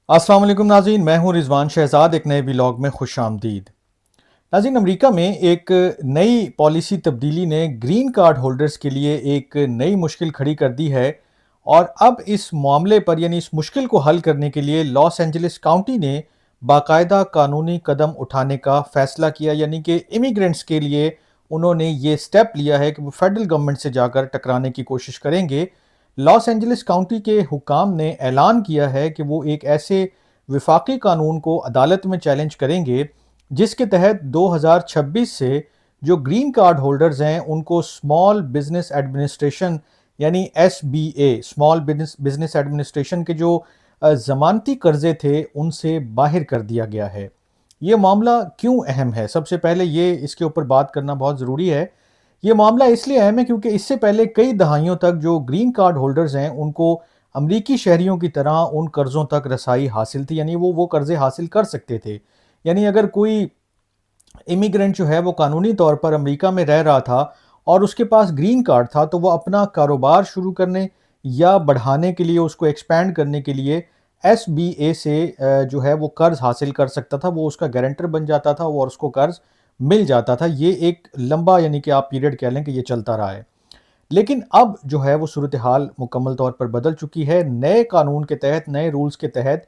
अस्सलाम वालेकुम नाज़रीन, मैं हूं रिजवान शहजाद। एक नए व्लॉग में खुश आमदीद। नाज़रीन, अमेरिका में एक नई पॉलिसी तब्दीली ने ग्रीन कार्ड होल्डर्स के लिए एक नई मुश्किल खड़ी कर दी है। और अब इस मामले पर यानी इस मुश्किल को हल करने के लिए लॉस एंजलिस काउंटी ने बाकायदा कानूनी कदम उठाने का फैसला किया, यानी कि इमिग्रेंट्स के लिए उन्होंने ये स्टेप लिया है कि वो फेडरल गवर्नमेंट से जाकर टकराने की कोशिश करेंगे। लॉस एंजलिस काउंटी के हुकाम ने ऐलान किया है कि वो एक ऐसे विफाकी कानून को अदालत में चैलेंज करेंगे जिसके तहत 2026 से जो ग्रीन कार्ड होल्डर्स हैं उनको स्मॉल बिजनेस एडमिनिस्ट्रेशन यानी SBA, स्मॉल बिजनेस एडमिनिस्ट्रेशन के जो ज़मानती कर्जे थे उनसे बाहर कर दिया गया है। ये मामला क्यों अहम है? सबसे पहले ये इसके ऊपर बात करना बहुत ज़रूरी है। ये मामला इसलिए अहम है क्योंकि इससे पहले कई दहाइयों तक जो ग्रीन कार्ड होल्डर्स हैं उनको अमरीकी शहरियों की तरह उन कर्ज़ों तक रसाई हासिल थी, यानी वो कर्ज़े हासिल कर सकते थे। यानी अगर कोई इमिग्रेंट जो है वो कानूनी तौर पर अमेरिका में रह रहा था और उसके पास ग्रीन कार्ड था, तो वो अपना कारोबार शुरू करने या बढ़ाने के लिए, उसको एक्सपैंड करने के लिए SBA से जो है वो कर्ज हासिल कर सकता था। वो उसका गारंटर बन जाता था और उसको कर्ज मिल जाता था। ये एक लंबा यानी कि आप पीरियड कह लें कि ये चलता रहा है। लेकिन अब जो है वो सूरत हाल मुकम्मल तौर पर बदल चुकी है। नए कानून के तहत, नए रूल्स के तहत,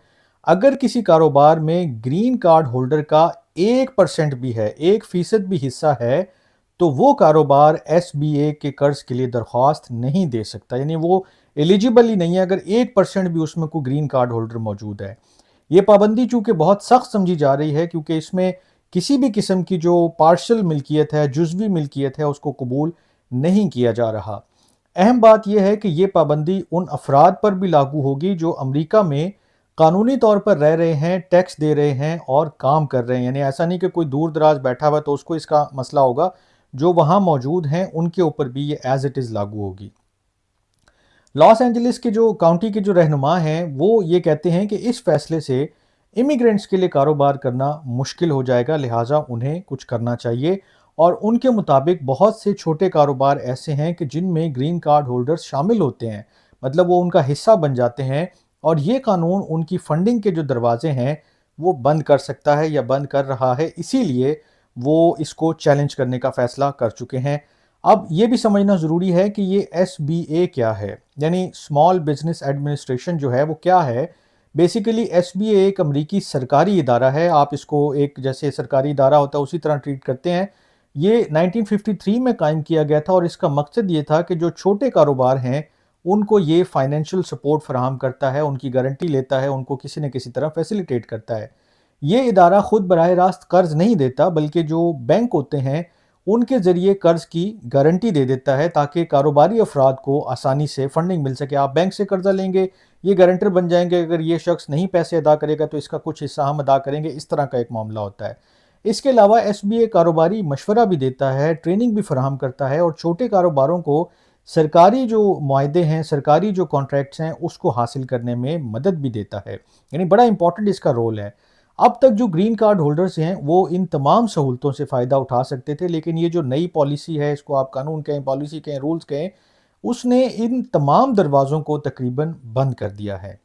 अगर किसी कारोबार में ग्रीन कार्ड होल्डर का 1% भी है, 1% भी हिस्सा है, तो वो कारोबार SBA के कर्ज के लिए दरख्वास्त नहीं दे सकता। यानी वो एलिजिबल ही नहीं है अगर 1% भी उसमें कोई ग्रीन कार्ड होल्डर मौजूद है। ये पाबंदी चूंकि बहुत सख्त समझी जा रही है क्योंकि इसमें किसी भी किस्म की जो पार्शल मिल्कियत है, जुज़वी मिल्कियत है, उसको कबूल नहीं किया जा रहा। अहम बात यह है कि ये पाबंदी उन अफराद पर भी लागू होगी जो अमेरिका में कानूनी तौर पर रह रहे हैं, टैक्स दे रहे हैं और काम कर रहे हैं। यानी ऐसा नहीं कि कोई दूर दराज बैठा हुआ तो उसको इसका मसला होगा। जो वहाँ मौजूद हैं उनके ऊपर भी ये एज इट इज़ लागू होगी। लॉस एंजलिस के जो काउंटी के जो रहनुमा हैं वो ये कहते हैं कि इस फैसले से इमिग्रेंट्स के लिए कारोबार करना मुश्किल हो जाएगा, लिहाजा उन्हें कुछ करना चाहिए। और उनके मुताबिक बहुत से छोटे कारोबार ऐसे हैं कि जिनमें ग्रीन कार्ड होल्डर्स शामिल होते हैं, मतलब वो उनका हिस्सा बन जाते हैं, और ये कानून उनकी फंडिंग के जो दरवाजे हैं वो बंद कर सकता है या बंद कर रहा है। इसीलिए वो इसको चैलेंज करने का फैसला कर चुके हैं। अब ये भी समझना ज़रूरी है कि ये SBA क्या है, यानी स्मॉल बिजनेस एडमिनिस्ट्रेशन जो है वो क्या है। बेसिकली SBA एक अमरीकी सरकारी इदारा है। आप इसको एक जैसे सरकारी इदारा होता है उसी तरह ट्रीट करते हैं। ये 1953 में कायम किया गया था और इसका मकसद ये था कि जो छोटे कारोबार हैं उनको ये फाइनेंशियल सपोर्ट फराहम करता है, उनकी गारंटी लेता है, उनको किसी न किसी तरह फैसिलिटेट करता है। ये इदारा खुद बराह रास्त कर्ज नहीं देता बल्कि जो बैंक होते हैं उनके ज़रिए कर्ज की गारंटी दे देता है ताकि कारोबारी अफराद को आसानी से फंडिंग मिल सके। आप बैंक से कर्जा लेंगे, ये गारंटर बन जाएंगे, अगर ये शख्स नहीं पैसे अदा करेगा तो इसका कुछ हिस्सा हम अदा करेंगे, इस तरह का एक मामला होता है। इसके अलावा SBA कारोबारी मशवरा भी देता है, ट्रेनिंग भी फराहम करता है और छोटे कारोबारों को सरकारी जो मुआहदे हैं, सरकारी जो कॉन्ट्रैक्ट्स हैं उसको हासिल करने में मदद भी देता है। यानी बड़ा इंपॉर्टेंट इसका रोल है। अब तक जो ग्रीन कार्ड होल्डर्स हैं वो इन तमाम सहूलतों से फ़ायदा उठा सकते थे, लेकिन ये जो नई पॉलिसी है, इसको आप कानून कहें, पॉलिसी कहें, रूल्स कहें, उसने इन तमाम दरवाज़ों को तकरीबन बंद कर दिया है।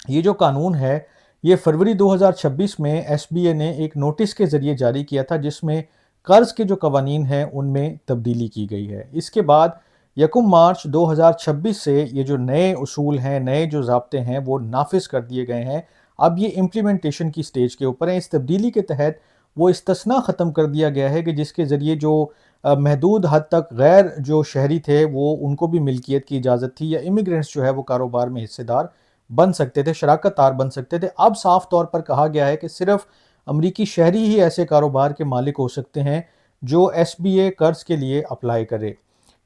ये जो कानून है ये फरवरी 2026 में SBA ने एक नोटिस के ज़रिए जारी किया था जिसमें कर्ज के जो कवानीन हैं उनमें तब्दीली की गई है। इसके बाद 1 मार्च 2026 से ये जो नए उसूल हैं, नए जो ज़ाब्ते हैं वो नाफिज कर दिए गए हैं। अब ये इम्प्लीमेंटेशन की स्टेज के ऊपर है। इस तब्दीली के तहत वो इस्तिस्ना ख़त्म कर दिया गया है कि जिसके ज़रिए जो महदूद हद तक गैर जो शहरी थे वो उनको भी मिल्कियत की इजाज़त थी, या इमिग्रेंट्स जो है वो कारोबार में हिस्सेदार बन सकते थे, शराकतदार बन सकते थे। अब साफ तौर पर कहा गया है कि सिर्फ अमरीकी शहरी ही ऐसे कारोबार के मालिक हो सकते हैं जो SBA कर्ज के लिए अप्लाई करे।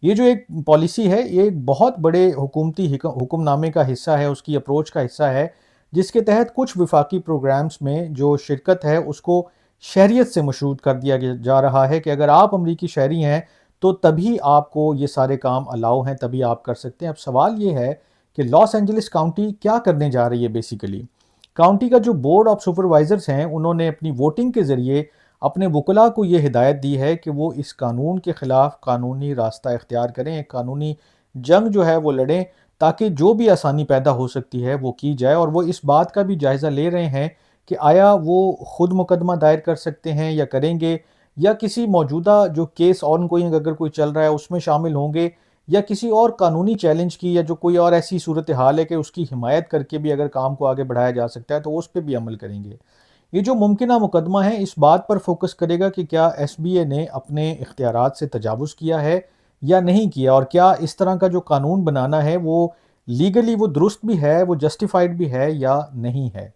ये जो एक पॉलिसी है ये एक बहुत बड़े हुकूमती हुक्मनामे का हिस्सा है, उसकी अप्रोच का हिस्सा है, जिसके तहत कुछ विफाकी प्रोग्राम्स में जो शिरकत है उसको शहरियत से मशरूत कर दिया जा रहा है कि अगर आप अमरीकी शहरी हैं तो तभी आपको ये सारे काम अलाउ हैं, तभी आप कर सकते हैं। अब सवाल ये है कि लॉस एंजलिस काउंटी क्या करने जा रही है। बेसिकली काउंटी का जो बोर्ड ऑफ सुपरवाइजर्स हैं उन्होंने अपनी वोटिंग के ज़रिए अपने वकला को ये हिदायत दी है कि वो इस कानून के ख़िलाफ़ कानूनी रास्ता इख्तियार करें, एक कानूनी जंग जो है वो लड़ें, تاکہ جو بھی آسانی پیدا ہو سکتی ہے وہ کی جائے، اور وہ اس بات کا بھی جائزہ لے رہے ہیں کہ آیا وہ خود مقدمہ دائر کر سکتے ہیں یا کریں گے، یا کسی موجودہ جو کیس آن گوئنگ اگر کوئی چل رہا ہے اس میں شامل ہوں گے، یا کسی اور قانونی چیلنج کی، یا جو کوئی اور ایسی صورتحال ہے کہ اس کی حمایت کر کے بھی اگر کام کو آگے بڑھایا جا سکتا ہے تو اس پہ بھی عمل کریں گے۔ یہ جو ممکنہ مقدمہ ہے اس بات پر فوکس کرے گا کہ کیا ایس بی اے نے اپنے اختیارات سے تجاوز کیا ہے یا نہیں کیا، اور کیا اس طرح کا جو قانون بنانا ہے وہ لیگلی وہ درست بھی ہے، وہ جسٹیفائڈ بھی ہے یا نہیں ہے۔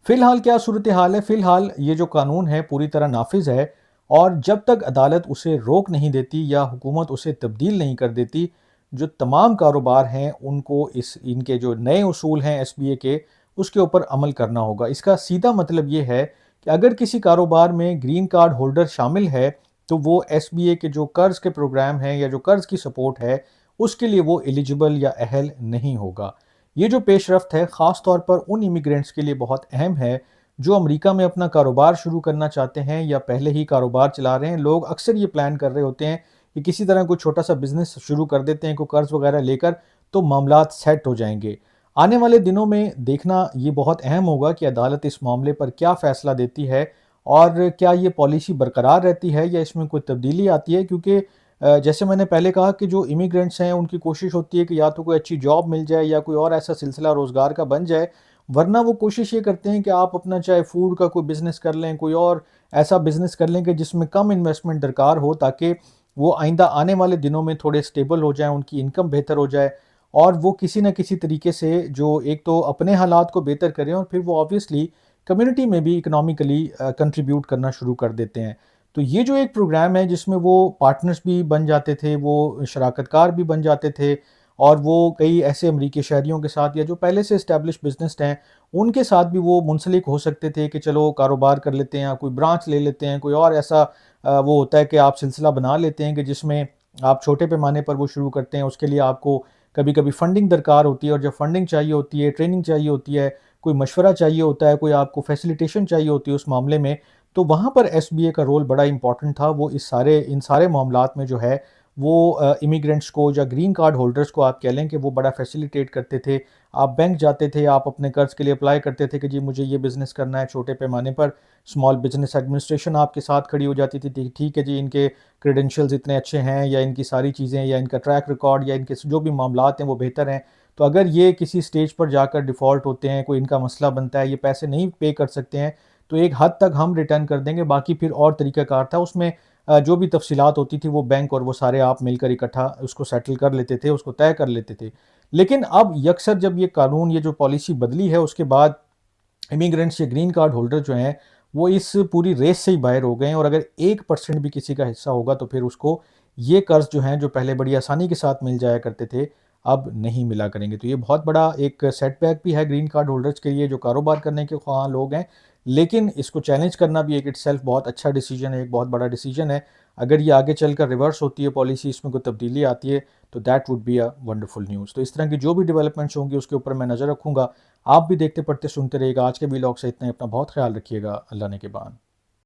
فی الحال کیا صورتحال ہے؟ فی الحال یہ جو قانون ہے پوری طرح نافذ ہے، اور جب تک عدالت اسے روک نہیں دیتی یا حکومت اسے تبدیل نہیں کر دیتی، جو تمام کاروبار ہیں ان کو ان کے جو نئے اصول ہیں ایس بی اے کے، اس کے اوپر عمل کرنا ہوگا۔ اس کا سیدھا مطلب یہ ہے کہ اگر کسی کاروبار میں گرین کارڈ ہولڈر شامل ہے تو وہ ایس بی اے کے جو قرض کے پروگرام ہیں یا جو قرض کی سپورٹ ہے اس کے لیے وہ ایلیجیبل یا اہل نہیں ہوگا۔ یہ جو پیش رفت ہے خاص طور پر ان امیگرینٹس کے لیے بہت اہم ہے جو امریکہ میں اپنا کاروبار شروع کرنا چاہتے ہیں یا پہلے ہی کاروبار چلا رہے ہیں۔ لوگ اکثر یہ پلان کر رہے ہوتے ہیں کہ کسی طرح کوئی چھوٹا سا بزنس شروع کر دیتے ہیں، کوئی قرض وغیرہ لے کر، تو معاملات سیٹ ہو جائیں گے۔ آنے والے دنوں میں دیکھنا یہ بہت اہم ہوگا کہ عدالت اس معاملے پر کیا فیصلہ دیتی ہے، اور کیا یہ پالیسی برقرار رہتی ہے یا اس میں کوئی تبدیلی آتی ہے، کیونکہ جیسے میں نے پہلے کہا کہ جو امیگرینٹس ہیں ان کی کوشش ہوتی ہے کہ یا تو کوئی اچھی جاب مل جائے یا کوئی اور ایسا سلسلہ روزگار کا بن جائے، ورنہ وہ کوشش یہ کرتے ہیں کہ آپ اپنا چاہے فوڈ کا کوئی بزنس کر لیں، کوئی اور ایسا بزنس کر لیں کہ جس میں کم انویسٹمنٹ درکار ہو، تاکہ وہ آئندہ آنے والے دنوں میں تھوڑے سٹیبل ہو جائیں، ان کی انکم بہتر ہو جائے، اور وہ کسی نہ کسی طریقے سے جو ایک تو اپنے حالات کو بہتر کریں، اور پھر وہ آبویسلی کمیونٹی میں بھی اکنامیکلی کنٹریبیوٹ کرنا شروع کر دیتے ہیں۔ تو یہ جو ایک پروگرام ہے جس میں وہ پارٹنرز بھی بن جاتے تھے، وہ شراکت کار بھی بن جاتے تھے، اور وہ کئی ایسے امریکی شہریوں کے ساتھ یا جو پہلے سے اسٹیبلش بزنس ہیں ان کے ساتھ بھی وہ منسلک ہو سکتے تھے کہ چلو کاروبار کر لیتے ہیں، کوئی برانچ لے لیتے ہیں، کوئی اور ایسا وہ ہوتا ہے کہ آپ سلسلہ بنا لیتے ہیں کہ جس میں آپ چھوٹے پیمانے پر وہ شروع کرتے ہیں۔ اس کے لیے آپ کو کبھی کبھی فنڈنگ درکار ہوتی ہے، اور جب فنڈنگ چاہیے ہوتی ہے، ٹریننگ چاہیے ہوتی ہے، کوئی مشورہ چاہیے ہوتا ہے، کوئی آپ کو فیسیلیٹیشن چاہیے ہوتی ہے اس معاملے میں، تو وہاں پر ایس بی اے کا رول بڑا امپورٹنٹ تھا۔ وہ ان سارے معاملات میں جو ہے وہ امیگرینٹس کو یا گرین کارڈ ہولڈرز کو آپ کہہ لیں کہ وہ بڑا فیسیلیٹیٹ کرتے تھے۔ آپ بینک جاتے تھے، آپ اپنے قرض کے لیے اپلائی کرتے تھے کہ جی مجھے یہ بزنس کرنا ہے چھوٹے پیمانے پر، اسمال بزنس ایڈمنسٹریشن آپ کے ساتھ کھڑی ہو جاتی تھی، ٹھیک ہے جی ان کے کریڈنشلز اتنے اچھے ہیں، یا ان کی ساری چیزیں، یا ان کا ٹریک ریکارڈ، یا ان کے جو بھی معاملات ہیں وہ بہتر ہیں، تو اگر یہ کسی سٹیج پر جا کر ڈیفالٹ ہوتے ہیں، کوئی ان کا مسئلہ بنتا ہے، یہ پیسے نہیں پے کر سکتے ہیں، تو ایک حد تک ہم ریٹرن کر دیں گے، باقی پھر اور طریقہ کار تھا اس میں، جو بھی تفصیلات ہوتی تھی وہ بینک اور وہ سارے آپ مل کر اکٹھا اس کو سیٹل کر لیتے تھے، اس کو طے کر لیتے تھے۔ لیکن اب یکسر جب یہ قانون، یہ جو پالیسی بدلی ہے اس کے بعد امیگرینٹس یا گرین کارڈ ہولڈر جو ہیں وہ اس پوری ریس سے ہی باہر ہو گئے ہیں، اور اگر 1% بھی کسی کا حصہ ہوگا تو پھر اس کو یہ قرض جو ہیں جو پہلے بڑی آسانی کے ساتھ مل جایا کرتے تھے اب نہیں ملا کریں گے۔ تو یہ بہت بڑا ایک سیٹ بیک بھی ہے گرین کارڈ ہولڈرز کے لیے جو کاروبار کرنے کے خواہاں لوگ ہیں، لیکن اس کو چیلنج کرنا بھی ایک اٹ سیلف بہت اچھا ڈیسیجن ہے، ایک بہت بڑا ڈیسیجن ہے۔ اگر یہ آگے چل کر ریورس ہوتی ہے پالیسی، اس میں کوئی تبدیلی آتی ہے تو that would be a wonderful news. تو اس طرح کی جو بھی ڈیولپمنٹس ہوں گی اس کے اوپر میں نظر رکھوں گا۔ آپ بھی دیکھتے پڑھتے سنتے رہیے گا۔ آج کے ویلاگ سے اتنا ہی، اپنا بہت خیال رکھیے گا۔ اللہ نے کے بان۔